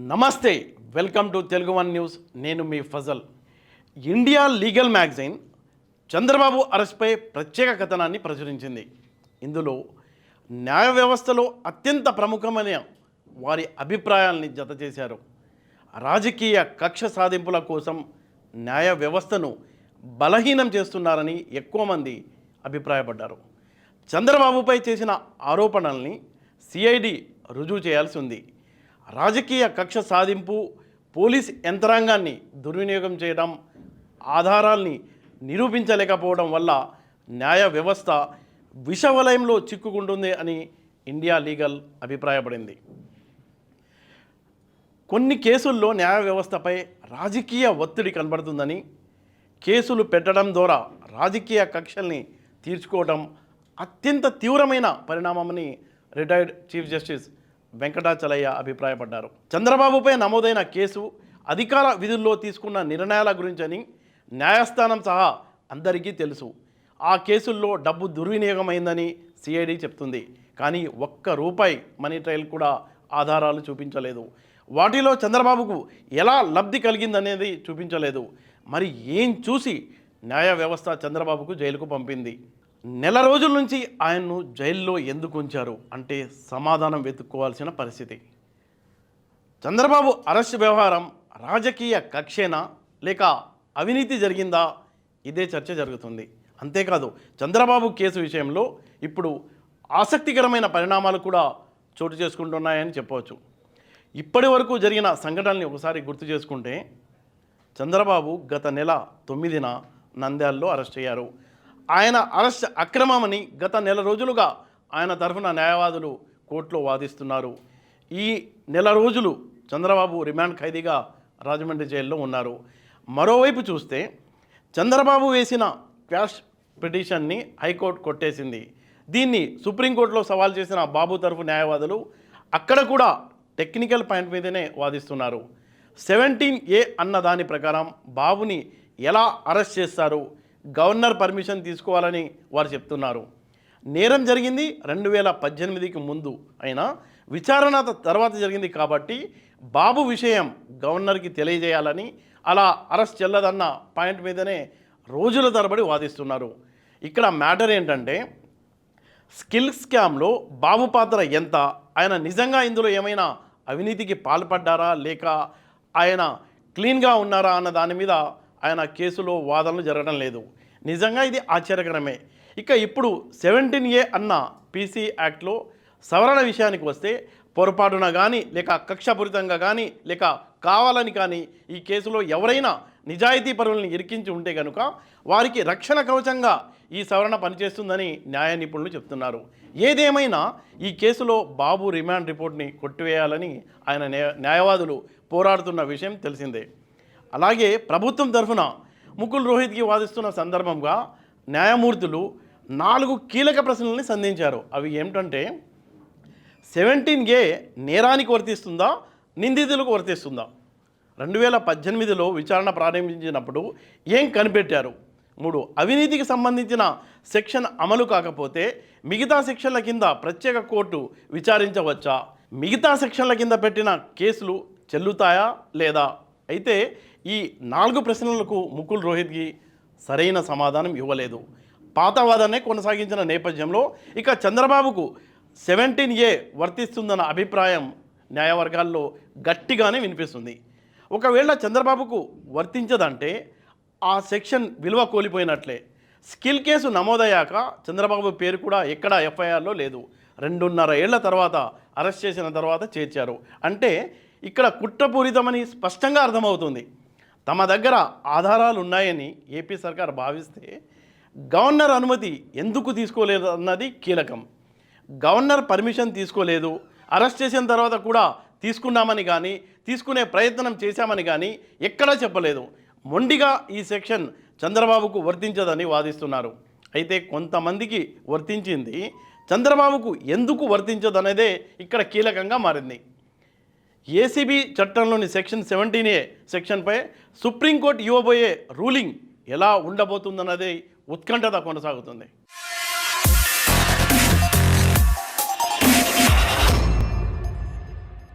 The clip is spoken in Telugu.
నమస్తే, welcome to Telugu one news. నేను మీ Fazal. India legal magazine Chandrababu అరెస్ట్పై ప్రత్యేక కథనాన్ని ప్రచురించింది. ఇందులో న్యాయ వ్యవస్థలో అత్యంత ప్రముఖమైన వారి అభిప్రాయాల్ని జత చేశారు. రాజకీయ కక్ష సాధింపుల కోసం న్యాయ వ్యవస్థను బలహీనం చేస్తున్నారని ఎక్కువ మంది అభిప్రాయపడ్డారు. చంద్రబాబుపై చేసిన ఆరోపణల్ని సిఐడి రుజువు చేయాల్సి ఉంది. రాజకీయ కక్ష సాధింపు, పోలీస్ యంత్రాంగాన్ని దుర్వినియోగం చేయడం, ఆధారాల్ని నిరూపించలేకపోవడం వల్ల న్యాయ వ్యవస్థ విషవలయంలో చిక్కుకుంటుంది అని ఇండియా లీగల్ అభిప్రాయపడింది. కొన్ని కేసుల్లో న్యాయ వ్యవస్థపై రాజకీయ ఒత్తిడి కనబడుతుందని, కేసులు పెట్టడం ద్వారా రాజకీయ కక్షల్ని తీర్చుకోవడం అత్యంత తీవ్రమైన పరిణామమని రిటైర్డ్ చీఫ్ జస్టిస్ వెంకటాచలయ్య అభిప్రాయపడ్డారు. చంద్రబాబుపై నమోదైన కేసు, అధికార విధుల్లో తీసుకున్న నిర్ణయాల గురించని న్యాయస్థానం సహా అందరికీ తెలుసు. ఆ కేసుల్లో డబ్బు దుర్వినియోగమైందని సిఐడి చెప్తుంది. కానీ ఒక్క రూపాయి మనీ ట్రయల్ కూడా ఆధారాలు చూపించలేదు. వాటిలో చంద్రబాబుకు ఎలా లబ్ధి కలిగిందనేది చూపించలేదు. మరి ఏం చూసి న్యాయ వ్యవస్థ చంద్రబాబుకు జైలుకు పంపింది? నెల రోజుల నుంచి ఆయన్ను జైల్లో ఎందుకు ఉంచారు అంటే సమాధానం వెతుక్కోవాల్సిన పరిస్థితి. చంద్రబాబు అరెస్ట్ వ్యవహారం రాజకీయ కక్షేనా లేక అవినీతి జరిగిందా? ఇదే చర్చ జరుగుతుంది. అంతేకాదు, చంద్రబాబు కేసు విషయంలో ఇప్పుడు ఆసక్తికరమైన పరిణామాలు కూడా చోటు చేసుకుంటున్నాయని చెప్పవచ్చు. ఇప్పటి వరకు జరిగిన సంఘటనల్ని ఒకసారి గుర్తు చేసుకుంటే, చంద్రబాబు గత నెల 9న నంద్యాలలో అరెస్ట్ అయ్యారు. ఆయన అరెస్ట్ అక్రమమని గత నెల రోజులుగా ఆయన తరఫున న్యాయవాదులు కోర్టులో వాదిస్తున్నారు. ఈ నెల రోజులు చంద్రబాబు రిమాండ్ ఖైదీగా రాజమండ్రి జైల్లో ఉన్నారు. మరోవైపు చూస్తే చంద్రబాబు వేసిన క్వాష్ పిటిషన్ని హైకోర్టు కొట్టేసింది. దీన్ని సుప్రీంకోర్టులో సవాల్ చేసిన బాబు తరఫు న్యాయవాదులు అక్కడ కూడా టెక్నికల్ పాయింట్ మీదనే వాదిస్తున్నారు. 17A అన్న దాని ప్రకారం బాబుని ఎలా అరెస్ట్ చేస్తారు, గవర్నర్ పర్మిషన్ తీసుకోవాలని వారు చెప్తున్నారు. నేరం జరిగింది 2018కి ముందు అయినా విచారణ తర్వాత జరిగింది కాబట్టి బాబు విషయం గవర్నర్కి తెలియజేయాలని, అలా అరెస్ట్ చెల్లదన్న పాయింట్ మీదనే రోజుల తరబడి వాదిస్తున్నారు. ఇక్కడ మ్యాటర్ ఏంటంటే, స్కిల్ స్కామ్లో బాబు పాత్ర ఎంత, ఆయన నిజంగా ఇందులో ఏమైనా అవినీతికి పాల్పడ్డారా లేక ఆయన క్లీన్గా ఉన్నారా అన్న దాని మీద ఆయన కేసులో వాదనలు జరగడం లేదు. నిజంగా ఇది ఆశ్చర్యకరమే. ఇక ఇప్పుడు 17A అన్న పీసీ యాక్ట్లో సవరణ విషయానికి వస్తే, పొరపాటున కానీ లేక కక్షపూరితంగా కానీ లేక కావాలని కానీ ఈ కేసులో ఎవరైనా నిజాయితీ పరువుల్ని ఇరికించి ఉంటే కనుక వారికి రక్షణ కవచంగా ఈ సవరణ పనిచేస్తుందని న్యాయ నిపుణులు చెప్తున్నారు. ఏదేమైనా ఈ కేసులో బాబు రిమాండ్ రిపోర్ట్ని కొట్టివేయాలని ఆయన న్యాయవాదులు పోరాడుతున్న విషయం తెలిసిందే. అలాగే ప్రభుత్వం తరఫున ముకుల్ రోహిత్కి వాదిస్తున్న సందర్భంగా న్యాయమూర్తులు 4 కీలక ప్రశ్నల్ని సంధించారు. అవి ఏమిటంటే, 17A నేరానికి వర్తిస్తుందా, నిందితులకు వర్తిస్తుందా, 2018లో విచారణ ప్రారంభించినప్పుడు ఏం కనిపెట్టారు, 3 అవినీతికి సంబంధించిన సెక్షన్ అమలు కాకపోతే మిగతా సెక్షన్ల కింద ప్రత్యేక కోర్టు విచారించవచ్చా, మిగతా సెక్షన్ల కింద పెట్టిన కేసులు చెల్లుతాయా లేదా? అయితే ఈ 4 ప్రశ్నలకు ముకుల్ రోహిత్కి సరైన సమాధానం ఇవ్వలేదు. పాతవాదనే కొనసాగించిన నేపథ్యంలో ఇక చంద్రబాబుకు 17A వర్తిస్తుందన్న అభిప్రాయం న్యాయవర్గాల్లో గట్టిగానే వినిపిస్తుంది. ఒకవేళ చంద్రబాబుకు వర్తించదంటే ఆ సెక్షన్ విలువ కోల్పోయినట్లే. స్కిల్ కేసు నమోదయ్యాక చంద్రబాబు పేరు కూడా ఎక్కడ ఎఫ్ఐఆర్లో లేదు. 2.5 ఏళ్ల తర్వాత అరెస్ట్ చేసిన తర్వాత చేర్చారు. అంటే ఇక్కడ కుట్రపూరితమని స్పష్టంగా అర్థమవుతుంది. తమ దగ్గర ఆధారాలు ఉన్నాయని ఏపీ సర్కార్ భావిస్తే గవర్నర్ అనుమతి ఎందుకు తీసుకోలేదు అన్నది కీలకం. గవర్నర్ పర్మిషన్ తీసుకోలేదు, అరెస్ట్ చేసిన తర్వాత కూడా తీసుకున్నామని కానీ తీసుకునే ప్రయత్నం చేశామని కానీ ఎక్కడా చెప్పలేదు. మొండిగా ఈ సెక్షన్ చంద్రబాబుకు వర్తించదని వాదిస్తున్నారు. అయితే కొంతమందికి వర్తించింది, చంద్రబాబుకు ఎందుకు వర్తించదనేదే ఇక్కడ కీలకంగా మారింది. ఏసీబీ చట్టంలోని సెక్షన్ 17A సెక్షన్పై సుప్రీంకోర్టు ఇవ్వబోయే రూలింగ్ ఎలా ఉండబోతుందన్నదే ఉత్కంఠత కొనసాగుతుంది.